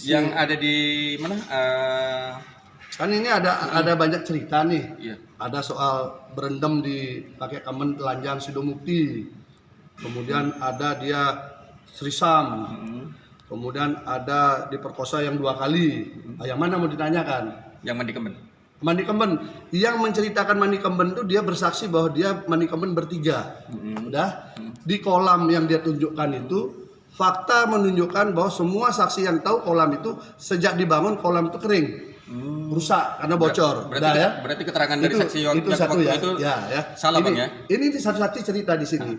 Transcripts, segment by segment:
Yang ada di mana? Kan ini ada banyak cerita nih. Iya. Ada soal berendam di pakai kamen telanjang Sidomukti. Kemudian ada dia Srisam. Kemudian ada diperkosa yang 2 kali. Nah, yang mana mau ditanyakan? Yang mandi kemben. Mandi kemben. Yang menceritakan mandi kemben itu dia bersaksi bahwa dia mandi kemben bertiga. Udah. Di kolam yang dia tunjukkan itu fakta menunjukkan bahwa semua saksi yang tahu kolam itu sejak dibangun kolam itu kering. Rusak karena bocor. Berarti keterangan dari saksi yang itu satu ya. itu ya. salah Bang ya. Ini satu-satu cerita di sini.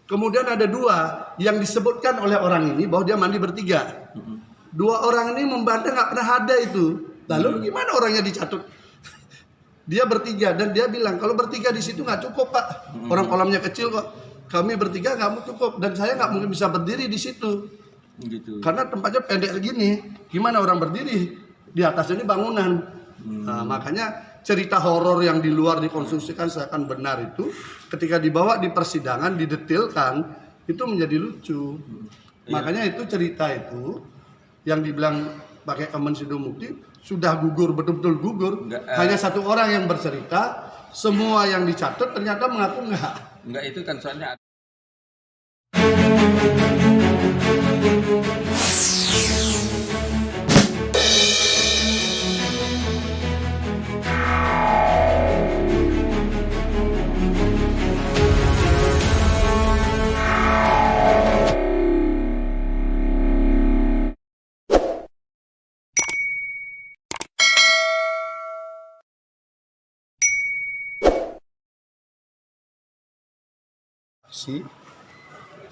Kemudian ada 2 yang disebutkan oleh orang ini bahwa dia mandi bertiga. 2 orang ini membantah nggak pernah ada itu. Lalu gimana orangnya dicatut? Dia bertiga dan dia bilang kalau bertiga di situ nggak cukup Pak. Orang kolamnya kecil kok. Kami bertiga nggak cukup dan saya nggak mungkin bisa berdiri di situ. Gitu. Karena tempatnya pendek segini. Gimana orang berdiri? Di atasnya ini bangunan. Nah, makanya cerita horor yang di luar dikonstruksikan seakan benar itu ketika dibawa di persidangan didetilkan itu menjadi lucu. Makanya itu cerita itu yang dibilang pakai kamen Sidomukti sudah gugur, betul-betul gugur. Hanya 1 orang yang bercerita, semua yang dicatat ternyata mengaku enggak itu kan soalnya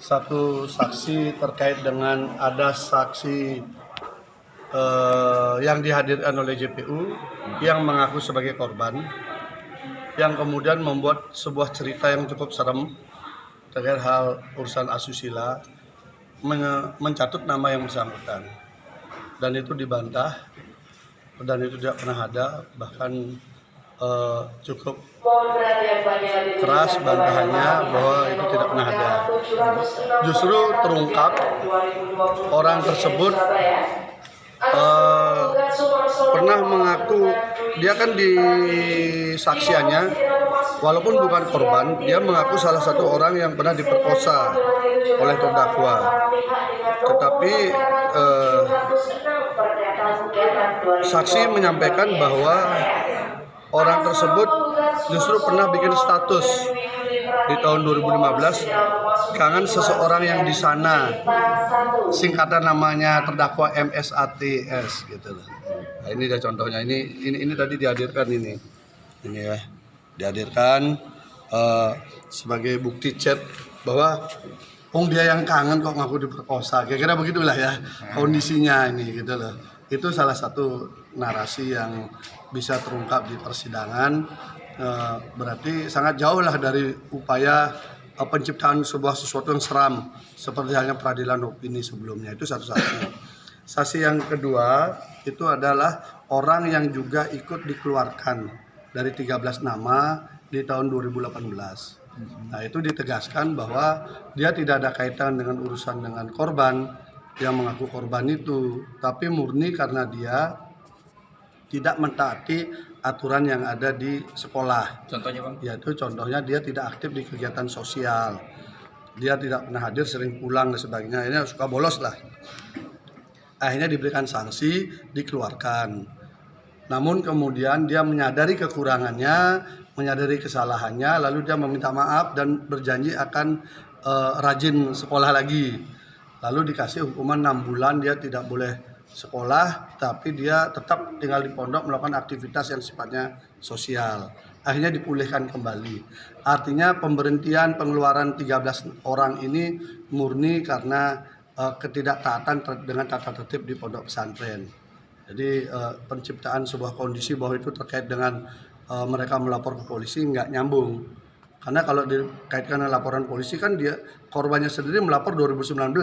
satu saksi terkait dengan ada saksi yang dihadirkan oleh JPU yang mengaku sebagai korban yang kemudian membuat sebuah cerita yang cukup serem terkait hal urusan asusila, mencatut nama yang bersangkutan dan itu dibantah dan itu tidak pernah ada, bahkan cukup keras bantahannya bahwa itu tidak pernah ada. Justru terungkap orang tersebut pernah mengaku, dia kan di saksiannya walaupun bukan korban, dia mengaku salah satu orang yang pernah diperkosa oleh terdakwa. Tetapi saksi menyampaikan bahwa orang tersebut justru pernah bikin status di tahun 2015 kangen seseorang yang di sana, singkatan namanya terdakwa MSATS gitu loh. Nah, ini ada contohnya, ini tadi dihadirkan ini ya, dihadirkan sebagai bukti chat bahwa dia yang kangen kok ngaku diperkosa, kira-kira begitulah ya kondisinya ini gitu loh. Itu salah satu narasi yang bisa terungkap di persidangan, berarti sangat jauh lah dari upaya penciptaan sesuatu yang seram seperti halnya peradilan opini sebelumnya. Itu satu saksi. Saksi yang kedua itu adalah orang yang juga ikut dikeluarkan dari 13 nama di tahun 2018. Nah, itu ditegaskan bahwa dia tidak ada kaitan dengan urusan dengan korban yang mengaku korban itu, tapi murni karena dia tidak mentaati aturan yang ada di sekolah. Contohnya Bang? Yaitu contohnya dia tidak aktif di kegiatan sosial, dia tidak pernah hadir, sering pulang dan sebagainya. Ini suka bolos lah. Akhirnya diberikan sanksi, dikeluarkan. Namun kemudian dia menyadari kekurangannya, menyadari kesalahannya, lalu dia meminta maaf dan berjanji akan rajin sekolah lagi. Lalu dikasih hukuman 6 bulan, dia tidak boleh sekolah, tapi dia tetap tinggal di pondok melakukan aktivitas yang sifatnya sosial. Akhirnya dipulihkan kembali. Artinya pemberhentian pengeluaran 13 orang ini murni karena ketidaktaatan dengan tata tertib di pondok pesantren. Jadi penciptaan sebuah kondisi bahwa itu terkait dengan mereka melapor ke polisi nggak nyambung. Karena kalau dikaitkan dengan laporan polisi kan dia korbannya sendiri melapor 2019.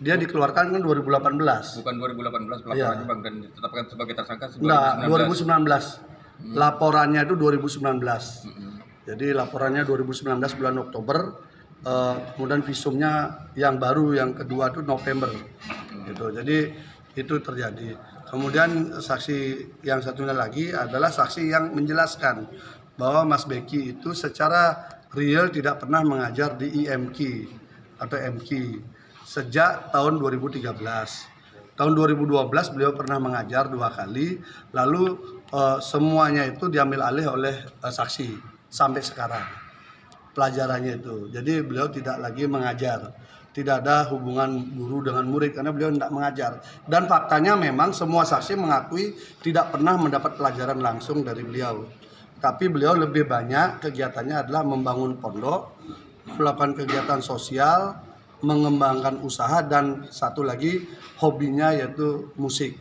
Dia dikeluarkan kan 2018. Bukan 2018 pelaporannya Bang, dan ditetapkan sebagai tersangka 2019. Enggak, 2019. Laporannya itu 2019. Jadi laporannya 2019 bulan Oktober, kemudian visumnya yang baru yang kedua itu November gitu. Jadi itu terjadi. Kemudian saksi yang satunya lagi adalah saksi yang menjelaskan bahwa Mas Beki itu secara real tidak pernah mengajar di IMQ atau MQ sejak tahun 2013. Tahun 2012 beliau pernah mengajar 2 kali, lalu semuanya itu diambil alih oleh saksi sampai sekarang pelajarannya itu. Jadi beliau tidak lagi mengajar, tidak ada hubungan guru dengan murid karena beliau tidak mengajar. Dan faktanya memang semua saksi mengakui tidak pernah mendapat pelajaran langsung dari beliau. Tapi beliau lebih banyak kegiatannya adalah membangun pondok, melakukan kegiatan sosial, mengembangkan usaha, dan satu lagi hobinya yaitu musik.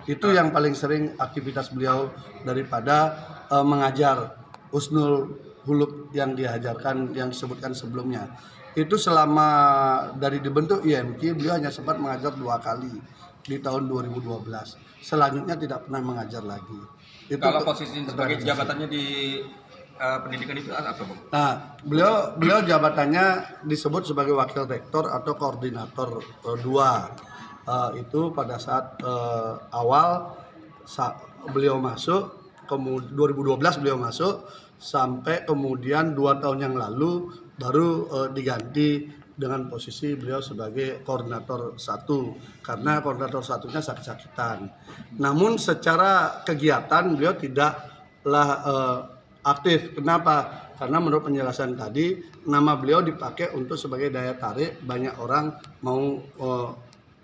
Itu yang paling sering aktivitas beliau daripada mengajar Husnul Huluk yang diajarkan, yang disebutkan sebelumnya. Itu selama dari dibentuk IMQ beliau hanya sempat mengajar 2 kali di tahun 2012. Selanjutnya tidak pernah mengajar lagi. Itu Kalau posisi sebagai jabatannya di pendidikan itu apa, Bang? Nah, beliau jabatannya disebut sebagai wakil rektor atau koordinator 2. Itu pada saat awal beliau masuk, kemudian 2012 beliau masuk, sampai kemudian 2 tahun yang lalu baru diganti dengan posisi beliau sebagai koordinator 1 karena koordinator satunya sakit-sakitan. Namun secara kegiatan beliau tidaklah aktif. Kenapa? Karena menurut penjelasan tadi nama beliau dipakai untuk sebagai daya tarik banyak orang mau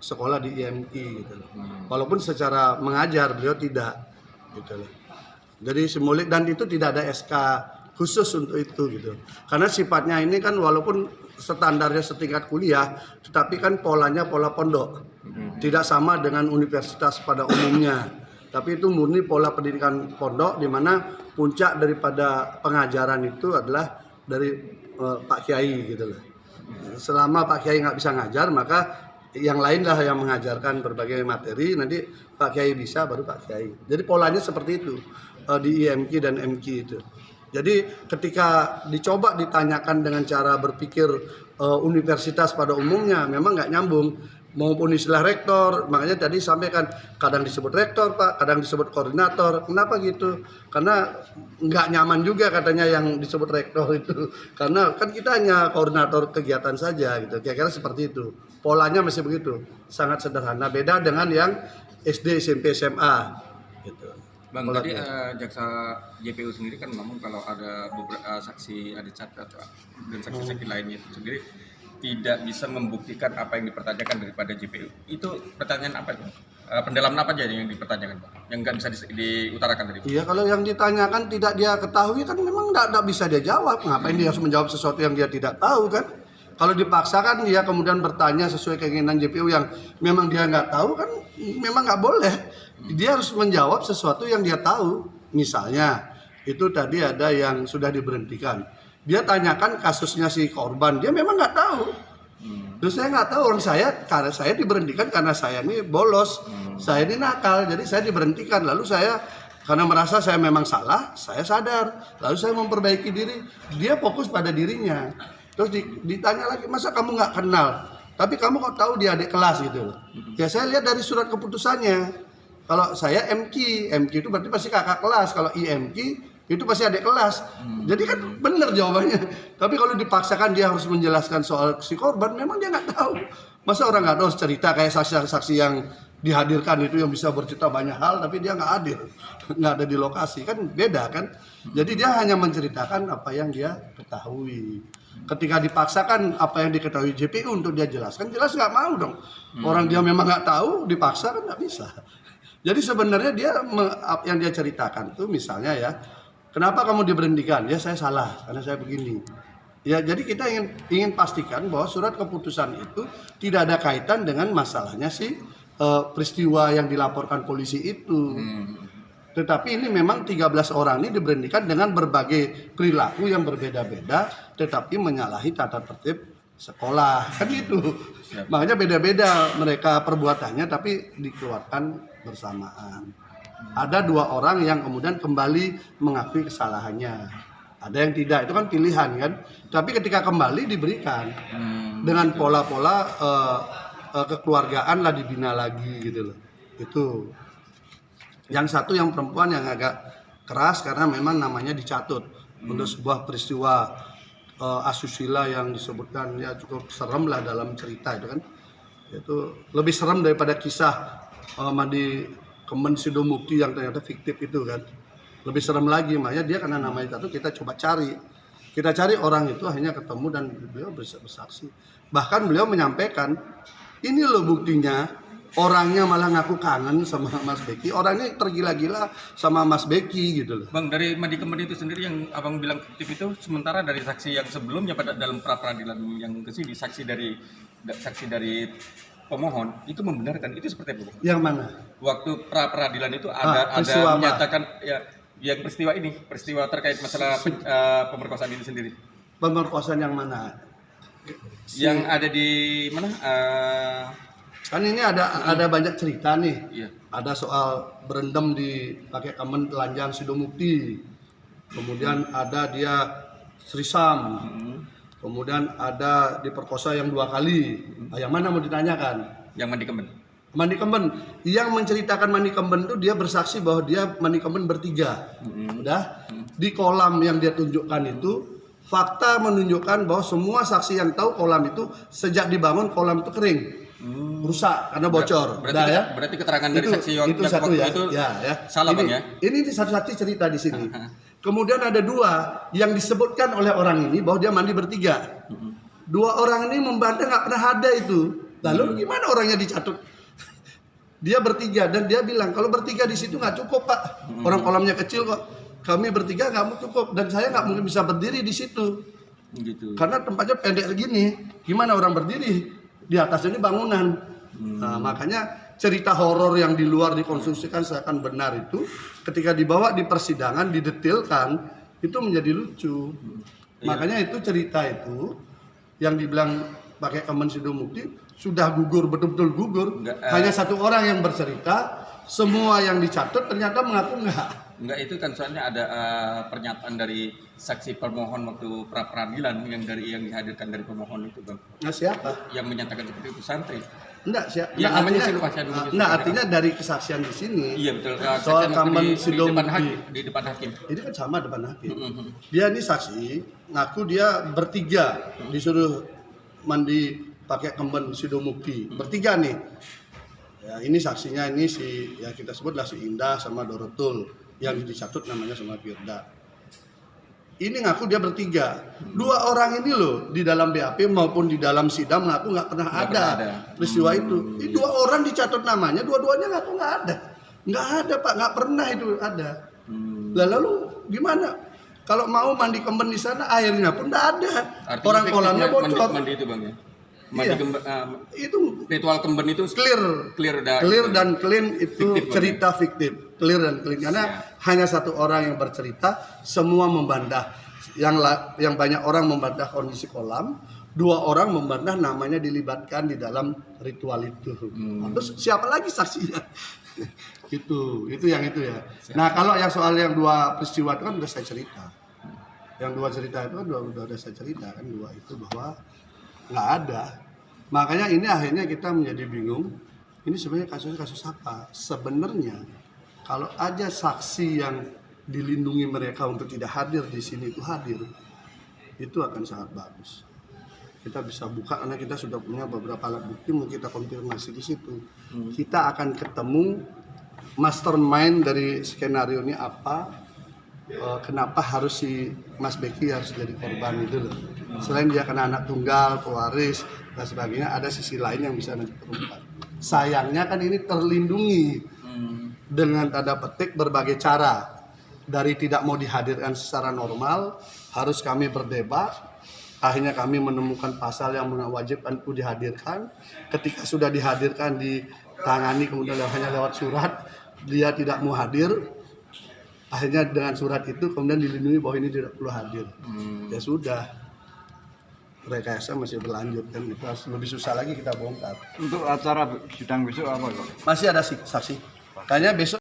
sekolah di IMI gitu loh. Walaupun secara mengajar beliau tidak gitu loh. Jadi simulik, dan itu tidak ada SK khusus untuk itu gitu. Karena sifatnya ini kan walaupun standarnya setingkat kuliah, tetapi kan polanya pola pondok. Tidak sama dengan universitas pada umumnya. Tapi itu murni pola pendidikan pondok, di mana puncak daripada pengajaran itu adalah dari Pak Kiai gitu loh. Selama Pak Kiai nggak bisa ngajar, maka yang lain lah yang mengajarkan berbagai materi. Nanti Pak Kiai bisa, baru Pak Kiai. Jadi polanya seperti itu di IMQ dan MQ itu. Jadi ketika dicoba ditanyakan dengan cara berpikir universitas pada umumnya, memang nggak nyambung. Maupun istilah rektor, makanya tadi sampaikan kadang disebut rektor Pak, kadang disebut koordinator. Kenapa gitu? Karena nggak nyaman juga katanya yang disebut rektor itu. Karena kan kita hanya koordinator kegiatan saja gitu. Kira-kira seperti itu. Polanya masih begitu, sangat sederhana. Beda dengan yang SD, SMP, SMA gitu. Bang, tadi jaksa JPU sendiri kan ngomong kalau ada beberapa saksi Adi Chandra dan saksi-saksi lainnya itu sendiri tidak bisa membuktikan apa yang dipertanyakan daripada JPU. Itu pertanyaan apa itu? Pendalaman apa aja yang dipertanyakan, Pak? Yang nggak bisa diutarakan tadi? Iya, kalau yang ditanyakan tidak dia ketahui kan memang tidak bisa dia jawab. Ngapain dia harus menjawab sesuatu yang dia tidak tahu kan? Kalau dipaksakan dia kemudian bertanya sesuai keinginan JPU yang memang dia nggak tahu kan memang nggak boleh. Dia harus menjawab sesuatu yang dia tahu. Misalnya itu tadi ada yang sudah diberhentikan. Dia tanyakan kasusnya si korban, dia memang nggak tahu. Terus saya nggak tahu, karena saya diberhentikan karena saya ini bolos, saya ini nakal, jadi saya diberhentikan. Lalu saya karena merasa saya memang salah, saya sadar, lalu saya memperbaiki diri. Dia fokus pada dirinya. Terus ditanya lagi, masa kamu nggak kenal? Tapi kamu kok tahu dia adik kelas gitu? Ya saya lihat dari surat keputusannya. Kalau saya MQ itu berarti pasti kakak kelas. Kalau IMQ itu pasti adik kelas. Jadi kan benar jawabannya. Tapi kalau dipaksakan dia harus menjelaskan soal si korban, memang dia nggak tahu. Masa orang nggak tahu cerita kayak saksi-saksi yang dihadirkan itu yang bisa bercerita banyak hal, tapi dia nggak hadir, nggak ada di lokasi, kan beda kan. Jadi dia hanya menceritakan apa yang dia ketahui. Ketika dipaksakan apa yang diketahui JPU untuk dia jelaskan, jelas nggak mau dong. Orang dia memang nggak tahu, dipaksa kan nggak bisa. Jadi sebenarnya dia yang dia ceritakan tuh misalnya ya, kenapa kamu diberhentikan? Ya saya salah karena saya begini. Ya jadi kita ingin pastikan bahwa surat keputusan itu tidak ada kaitan dengan masalahnya si peristiwa yang dilaporkan polisi itu. Tetapi ini memang 13 orang ini diberhentikan dengan berbagai perilaku yang berbeda-beda, tetapi menyalahi tata tertib sekolah kan gitu. Makanya beda-beda mereka perbuatannya, tapi dikeluarkan bersamaan. Ada 2 orang yang kemudian kembali mengakui kesalahannya. ada yang tidak, itu kan pilihan kan. Tapi ketika kembali diberikan dengan pola-pola kekeluargaan lah dibina lagi gitu loh. Itu yang satu yang perempuan yang agak keras karena memang namanya dicatut untuk sebuah peristiwa asusila yang disebutkan ya cukup serem lah dalam cerita itu kan. Itu lebih serem daripada kisah mandi Kemen Sidomukti yang ternyata fiktif itu kan. Lebih serem lagi, makanya dia karena namanya itu kita coba cari. Kita cari orang itu akhirnya ketemu dan beliau bersaksi. Bahkan beliau menyampaikan, ini loh buktinya, orangnya malah ngaku kangen sama Mas Beki, orangnya tergila-gila sama Mas Beki gitu loh. Bang, dari Mandi Kemen itu sendiri yang abang bilang fiktif itu, sementara dari saksi yang sebelumnya pada dalam pra peradilan yang kesini, saksi dari pemohon itu membenarkan itu seperti apa? Yang mana? Waktu pra peradilan itu ada menyatakan ya yang peristiwa terkait masalah pemerkosaan ini sendiri. Pemerkosaan yang mana? Yang ada di mana? Kan ini ada banyak cerita nih. Iya. Ada soal berendam di pakai Kemen telanjang Sidomukti. Kemudian ada dia Srisam. Kemudian ada diperkosa yang 2 kali. Yang mana mau ditanyakan? Yang Mandi Kemen. Mandi Kemen. Yang menceritakan Mandi Kemen itu dia bersaksi bahwa dia Mandi Kemen bertiga. Udah. Di kolam yang dia tunjukkan itu fakta menunjukkan bahwa semua saksi yang tahu kolam itu sejak dibangun kolam itu kering. Rusak karena bocor. Berarti keterangan dari saksi yang itu satu ya. Itu ya. salah Bang ya. Ini satu saksi cerita di sini. Kemudian ada 2 yang disebutkan oleh orang ini bahwa dia mandi bertiga. 2 orang ini membantah nggak pernah ada itu. Lalu gimana orangnya dicatut? Dia bertiga dan dia bilang kalau bertiga di situ nggak cukup Pak. Orang kolamnya kecil kok. Kami bertiga nggak cukup dan saya nggak mungkin bisa berdiri di situ. Gitu. Karena tempatnya pendek segini. Gimana orang berdiri? Di atasnya ini bangunan. Nah, makanya cerita horor yang di luar dikonstruksikan seakan benar itu ketika dibawa di persidangan didetilkan itu menjadi lucu. Makanya itu cerita itu yang dibilang pakai Kemen Sidomukti sudah gugur, betul-betul gugur. Hanya 1 orang yang bercerita, semua yang dicatut ternyata mengaku enggak, itu kan soalnya ada pernyataan dari saksi permohon waktu pra peradilan yang dihadirkan dari pemohon itu Bang. Nah, siapa? Yang menyatakan seperti itu santri. Enggak, siapa? Yang namanya saya lupa saya dulu. Nah, artinya dari kesaksian di sini. Iya betul. Soal Kemen Sidomukti di depan hakim. Ini kan sama depan hakim. Dia ini saksi, ngaku dia bertiga disuruh mandi pakai Kemen Sidomukti. Bertiga nih. Ya, ini saksinya ini ya kita sebutlah si Indah sama Dorotul yang dicatut namanya sama Firda. Ini ngaku dia bertiga. 2 orang ini loh di dalam BAP maupun di dalam sidang ngaku nggak pernah ada peristiwa itu. Ini 2 orang dicatut namanya, dua-duanya ngaku nggak ada. Nggak ada Pak, nggak pernah itu ada. Lalu gimana? Kalau mau mandi Kemen di sana airnya pun nggak ada. Artinya orang kolamnya bocor. Mandi itu Bang ya. Itu ritual Kemben itu clear dan clean itu fiktif, cerita fiktif, clear dan clean karena hanya 1 orang yang bercerita, semua membantah. Yang banyak orang membantah kondisi kolam, 2 orang membantah namanya dilibatkan di dalam ritual itu. Terus siapa lagi saksinya? itu yang itu ya. Nah, kalau yang soal yang 2 peristiwa itu kan udah saya cerita. Yang 2 cerita itu kan udah saya cerita kan 2 itu bahwa nggak ada. Makanya ini akhirnya kita menjadi bingung. Ini sebenarnya kasus apa? Sebenarnya kalau aja saksi yang dilindungi mereka untuk tidak hadir di sini itu hadir, itu akan sangat bagus. Kita bisa buka karena kita sudah punya beberapa alat bukti, mau kita konfirmasi di situ. Kita akan ketemu mastermind dari skenario ini apa. Kenapa harus si Mas Beki harus jadi korban itu loh. Selain dia kena anak tunggal, pewaris dan sebagainya, ada sisi lain yang bisa nanti terungkap. Sayangnya kan ini terlindungi dengan tanda petik berbagai cara. Dari tidak mau dihadirkan secara normal, harus kami berdebat. Akhirnya kami menemukan pasal yang mewajibkan itu dihadirkan. Ketika sudah dihadirkan, ditangani kemudian hanya lewat surat, dia tidak mau hadir. Akhirnya dengan surat itu kemudian dilindungi bahwa ini tidak perlu hadir. Ya sudah, rekayasa masih berlanjut kan, itu harus lebih susah lagi kita bongkar. Untuk acara sidang besok apa kok? Masih ada saksi. Kayaknya besok